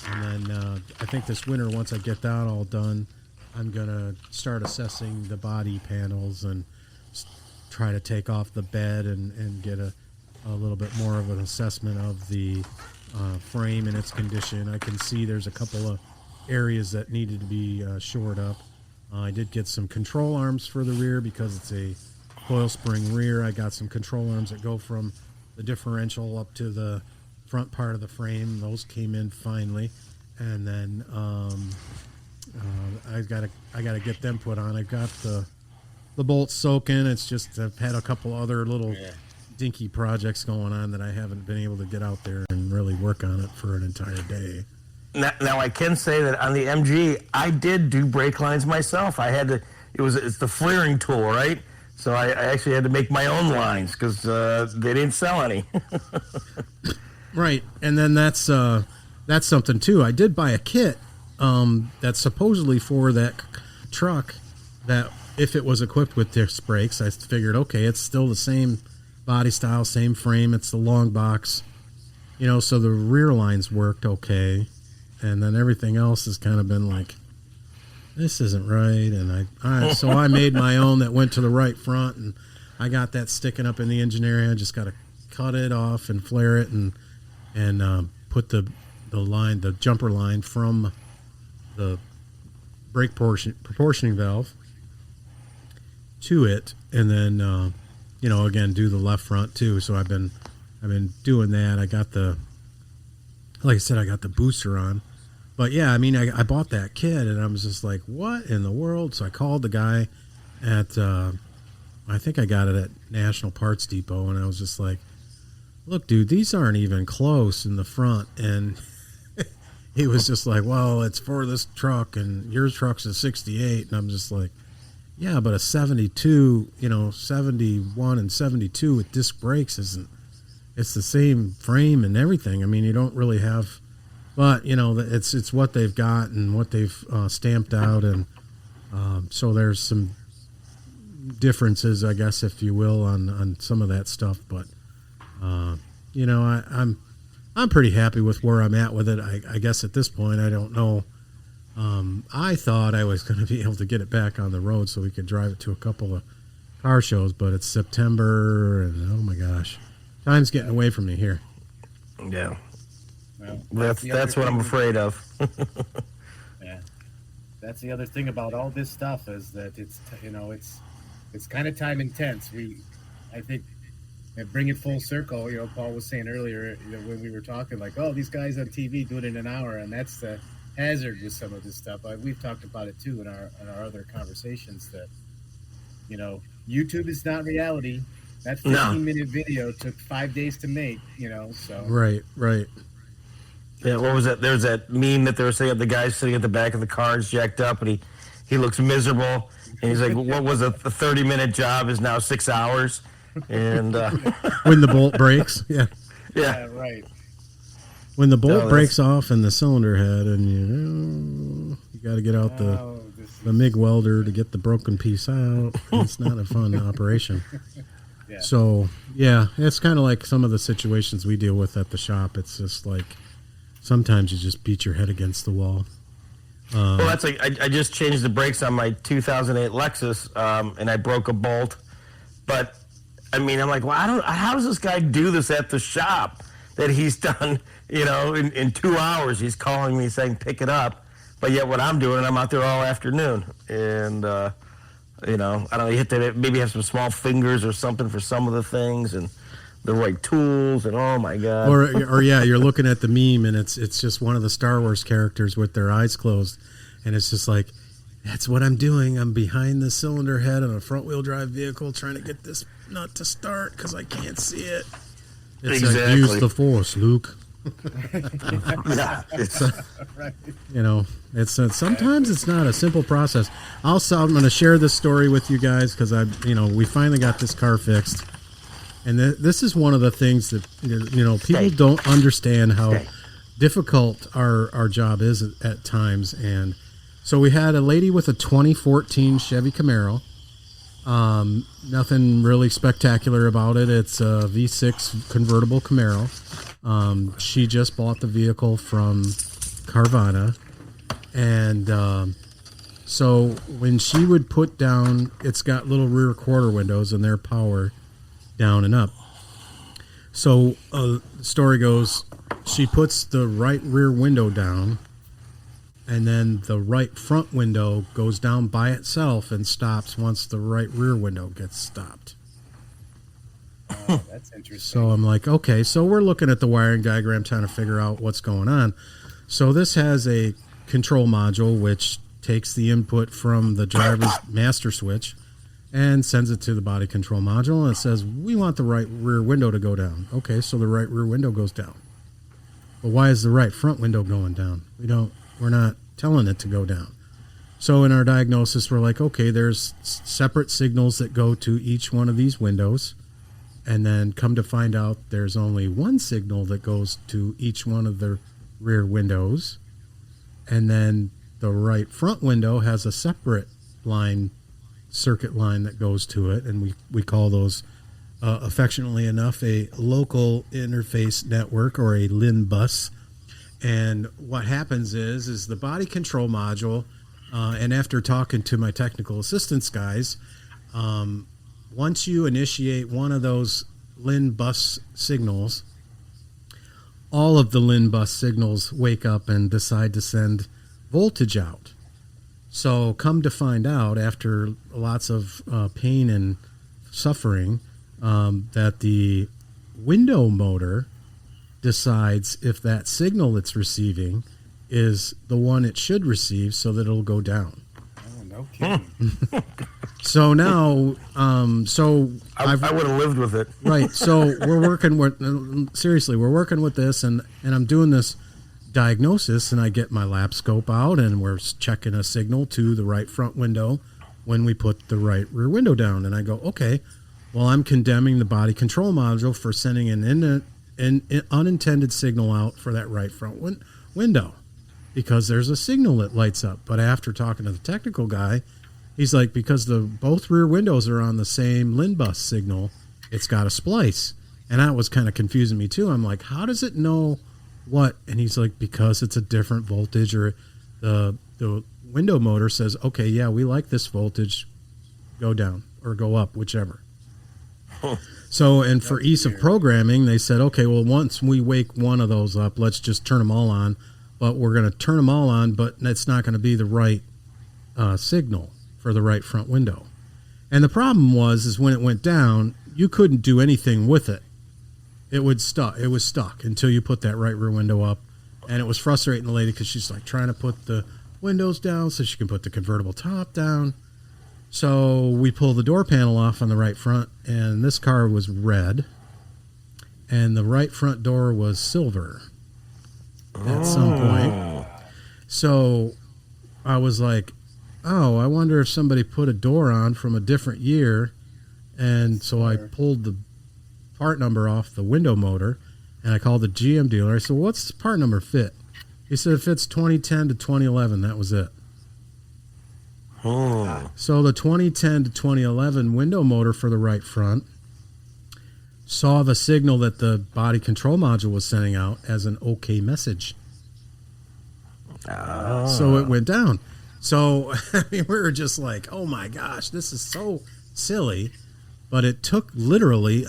And then I think this winter, once I get that all done, I'm going to start assessing the body panels and try to take off the bed and get a little bit more of an assessment of the frame and its condition. I can see there's a couple of areas that needed to be shored up. I did get some control arms for the rear because it's a coil spring rear. I got some control arms that go from the differential up to the front part of the frame. Those came in finally, and then I gotta get them put on. I've got the bolts soaking. It's just I've had a couple other little dinky projects going on that I haven't been able to get out there and really work on it for an entire day. Now I can say that on the MG, I did do brake lines myself. I had to. It's the flaring tool, right? So I actually had to make my own lines because they didn't sell any. Right, and then that's something too. I did buy a kit that's supposedly for that truck. That if it was equipped with disc brakes, I figured, okay, it's still the same body style, same frame. It's the long box, so the rear lines worked okay. And then everything else has kind of been like, this isn't right. And so I made my own that went to the right front, and I got that sticking up in the engine area. I just got to cut it off and flare it and put the line, the jumper line from the brake proportioning valve to it, and then again do the left front too. So I've been I've been doing that. I got like I said, I got the booster on. But yeah, I mean, I bought that kit, and I was just like, what in the world? So I called the guy at, I think I got it at National Parts Depot, and I was just like, look, dude, these aren't even close in the front. And he was just like, well, it's for this truck, and your truck's a 68. And I'm just like, yeah, but a 72, 71 and 72 with disc brakes it's the same frame and everything. I mean, you don't really have, but, it's what they've got and what they've stamped out. And so there's some differences, I guess, if you will, on some of that stuff. But, I'm pretty happy with where I'm at with it. I guess at this point, I don't know. I thought I was going to be able to get it back on the road so we could drive it to a couple of car shows, but it's September, and oh my gosh, time's getting away from me here. Yeah, Well, that's what I'm afraid of. yeah, that's the other thing about all this stuff is that it's kind of time intense. I think. And bring it full circle. Paul was saying earlier when we were talking, like, oh, these guys on TV do it in an hour, and that's the hazard with some of this stuff. We've talked about it too in our other conversations that YouTube is not reality. That 15-minute video took 5 days to make. So Right. Yeah, what was that? There's that meme that they were saying, the guy sitting at the back of the car is jacked up, and he looks miserable, and he's like, what was a 30-minute job is now 6 hours. And when the bolt breaks, yeah, right. When the bolt breaks off in the cylinder head, and you got to get out the MIG welder to get the broken piece out. It's not a fun operation. Yeah. So yeah, it's kind of like some of the situations we deal with at the shop. It's just like sometimes you just beat your head against the wall. Well, that's like I just changed the brakes on my 2008 Lexus, and I broke a bolt, but. I mean, I'm like, well, how does this guy do this at the shop that he's done, in 2 hours? He's calling me saying, pick it up. But yet what I'm doing, I'm out there all afternoon. And, I don't know, you have to maybe have some small fingers or something for some of the things and the right tools. And oh, my God. Or yeah, you're looking at the meme, and it's just one of the Star Wars characters with their eyes closed. And it's just like, that's what I'm doing. I'm behind the cylinder head on a front-wheel drive vehicle trying to get this nut to start because I can't see it. It's exactly. like, use the force, Luke. Yeah, it's sometimes it's not a simple process. I'm going to share this story with you guys because we finally got this car fixed, and this is one of the things that people don't understand how difficult our job is at times. And so we had a lady with a 2014 Chevy Camaro. Nothing really spectacular about it. It's a V6 convertible Camaro. She just bought the vehicle from Carvana. And so when she would put down, it's got little rear quarter windows and they're power down and up. So the story goes, she puts the right rear window down, and then the right front window goes down by itself and stops once the right rear window gets stopped. Oh, that's interesting. So I'm like, okay, so we're looking at the wiring diagram trying to figure out what's going on. So this has a control module which takes the input from the driver's master switch and sends it to the body control module, and it says, we want the right rear window to go down. Okay, so the right rear window goes down. But why is the right front window going down? We're not telling it to go down. So in our diagnosis, we're like, okay, there's separate signals that go to each one of these windows. And then come to find out there's only one signal that goes to each one of the rear windows. And then the right front window has a separate circuit line that goes to it. And we call those, affectionately enough, a local interface network, or a LIN bus. And what happens is the body control module, and after talking to my technical assistance guys, once you initiate one of those LIN bus signals, all of the LIN bus signals wake up and decide to send voltage out. So come to find out, after lots of pain and suffering, that the window motor decides if that signal it's receiving is the one it should receive so that it'll go down. Oh, no kidding. So now, I would have lived with it. Right. So we're working with this, and I'm doing this diagnosis, and I get my lap scope out, and we're checking a signal to the right front window when we put the right rear window down. And I go, okay, well, I'm condemning the body control module for sending an unintended signal out for that right front window because there's a signal that lights up. But after talking to the technical guy, he's like, because both rear windows are on the same LIN bus signal, it's got a splice. And that was kind of confusing me too. I'm like, how does it know what? And he's like, because it's a different voltage, or the window motor says, okay, yeah, we like this voltage, go down or go up, whichever. So, and for ease of programming, they said, okay, well, once we wake one of those up, let's just turn them all on. But we're going to turn them all on, but it's not going to be the right signal for the right front window. And the problem is when it went down, you couldn't do anything with it. It was stuck until you put that right rear window up. And it was frustrating the lady because she's like trying to put the windows down so she can put the convertible top down. So we pull the door panel off on the right front, and this car was red, and the right front door was silver at some point. So I was like, oh, I wonder if somebody put a door on from a different year. And so I pulled the part number off the window motor, and I called the GM dealer. I said, what's the part number fit? He said it fits 2010 to 2011. That was it. So the 2010 to 2011 window motor for the right front saw the signal that the body control module was sending out as an OK message. So it went down. So I mean, we were just like, oh my gosh, this is so silly. But it took literally,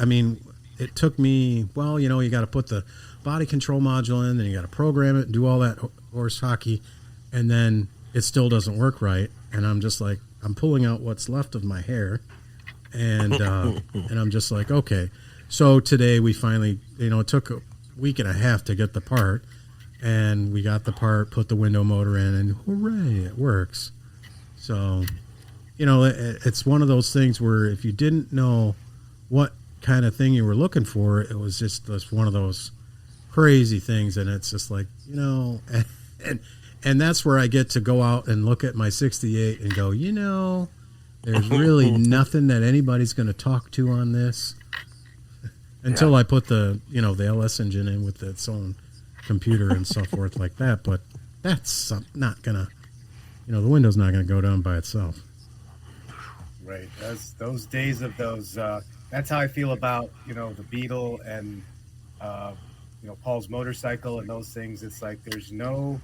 it took me, well, you got to put the body control module in, then you got to program it and do all that horse hockey, and then it still doesn't work right. And I'm just like, I'm pulling out what's left of my hair, and and I'm just like, okay. So today we finally, it took a week and a half to get the part, and we got the part, put the window motor in, and hooray, it works. So, it's one of those things where if you didn't know what kind of thing you were looking for, it was just one of those crazy things, and it's just like, and that's where I get to go out and look at my 68 and go, there's really nothing that anybody's going to talk to on this until I put the LS engine in with its own computer and so forth like that. But that's not going to, the window's not going to go down by itself. Right. Those days of those, that's how I feel about, the Beetle and, Paul's motorcycle and those things. It's like there's no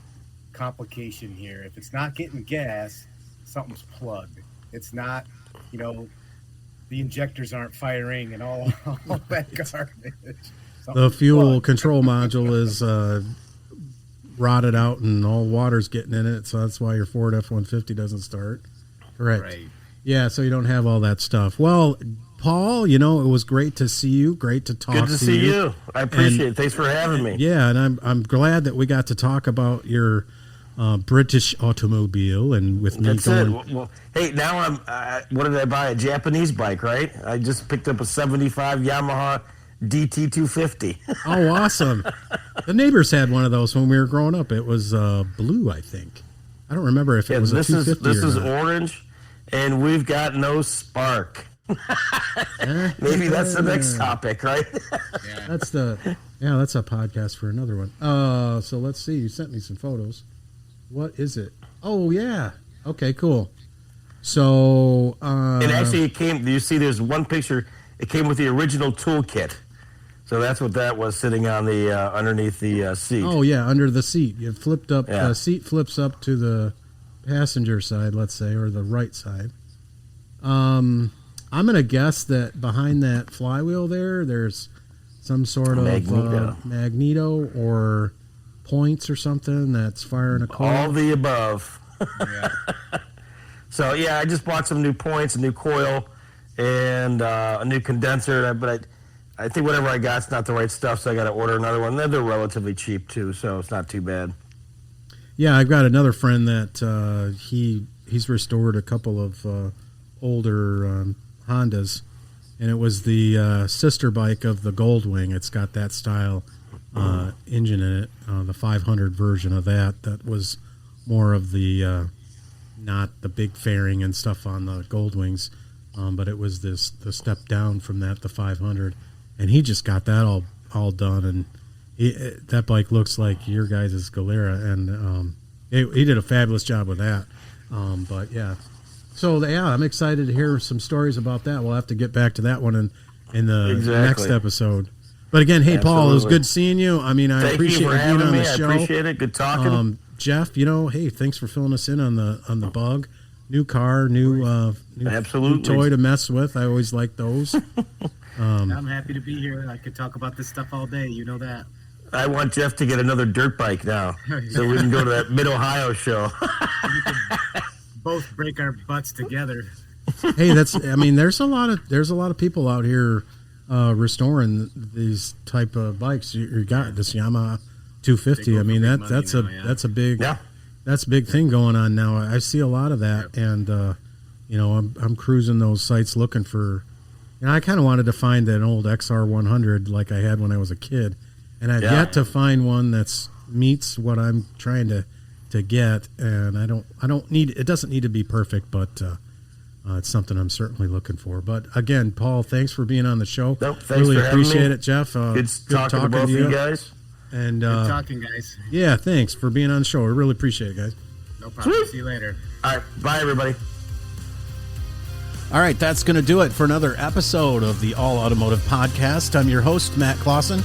complication here. If it's not getting gas, something's plugged. It's not, the injectors aren't firing and all that garbage. The fuel control module is rotted out and all water's getting in it, so that's why your Ford F-150 doesn't start. Correct. Right. Yeah, so you don't have all that stuff. Well, Paul, it was great to see you. Great to talk to you. Good to see you. I appreciate it. Thanks for having me. Yeah, and I'm glad that we got to talk about your British automobile and with me That's going. It. Well, hey, now I'm. What did I buy? A Japanese bike, right? I just picked up a '75 Yamaha DT250. Oh, awesome! The neighbors had one of those when we were growing up. It was blue, I think. I don't remember if it was a 250 This is not. orange, and we've got no spark. Maybe that's the next topic, right? That's a podcast for another one. So let's see. You sent me some photos. What is it? Oh yeah. Okay, cool. So it actually came. You see, there's one picture. It came with the original toolkit. So that's what that was sitting on the underneath the seat. Oh yeah, under the seat. You flipped up. The seat flips up to the passenger side, let's say, or the right side. I'm gonna guess that behind that flywheel there's some sort of magneto or points or something that's firing a coil. All the above. Yeah. So I just bought some new points, a new coil, and a new condenser. But I think whatever I got's not the right stuff, so I got to order another one. They're relatively cheap too, so it's not too bad. Yeah, I've got another friend that he's restored a couple of older Hondas, and it was the sister bike of the Goldwing. It's got that style engine in it, the 500 version of that. That was more of the not the big fairing and stuff on the Goldwings, but it was the step down from that, the 500, and he just got that all done, and that bike looks like your guys' Gilera, and he did a fabulous job with that. But yeah, so yeah, I'm excited to hear some stories about that. We'll have to get back to that one in the next episode. But again, hey, Absolutely. Paul, it was good seeing you. I mean, I appreciate you being on the show. I appreciate it. Good talking. Jeff, hey, thanks for filling us in on the bug. New car, new toy to mess with. I always like those. I'm happy to be here. I could talk about this stuff all day. You know that. I want Jeff to get another dirt bike now, so we can go to that Mid-Ohio show. We can both break our butts together. Hey, there's a lot of people out here restoring these type of bikes. You got this Yamaha 250. I mean, that's a big thing going on now. I see a lot of that, and I'm cruising those sites looking for. I kind of wanted to find an old XR100 like I had when I was a kid, and I've yet to find one that meets what I'm trying to get. And I don't need it. Doesn't need to be perfect, but it's something I'm certainly looking for. But again, Paul, thanks for being on the show. Nope, thanks really for appreciate having me. it, Jeff. Good talking to both of you guys. And good talking, guys. Yeah, thanks for being on the show. I really appreciate it, guys. No problem. See you later. All right, bye, everybody. All right, that's going to do it for another episode of the All Automotive Podcast. I'm your host, Matt Clawson,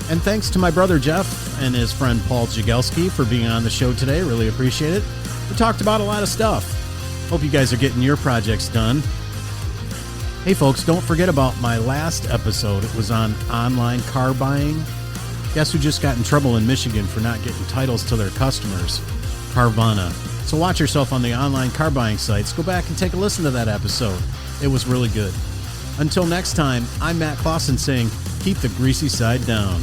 and thanks to my brother Jeff and his friend Paul Jagielski for being on the show today. Really appreciate it. We talked about a lot of stuff. Hope you guys are getting your projects done. Hey, folks, don't forget about my last episode. It was on online car buying. Guess who just got in trouble in Michigan for not getting titles to their customers? Carvana. So watch yourself on the online car buying sites. Go back and take a listen to that episode. It was really good. Until next time, I'm Matt Clawson saying, keep the greasy side down.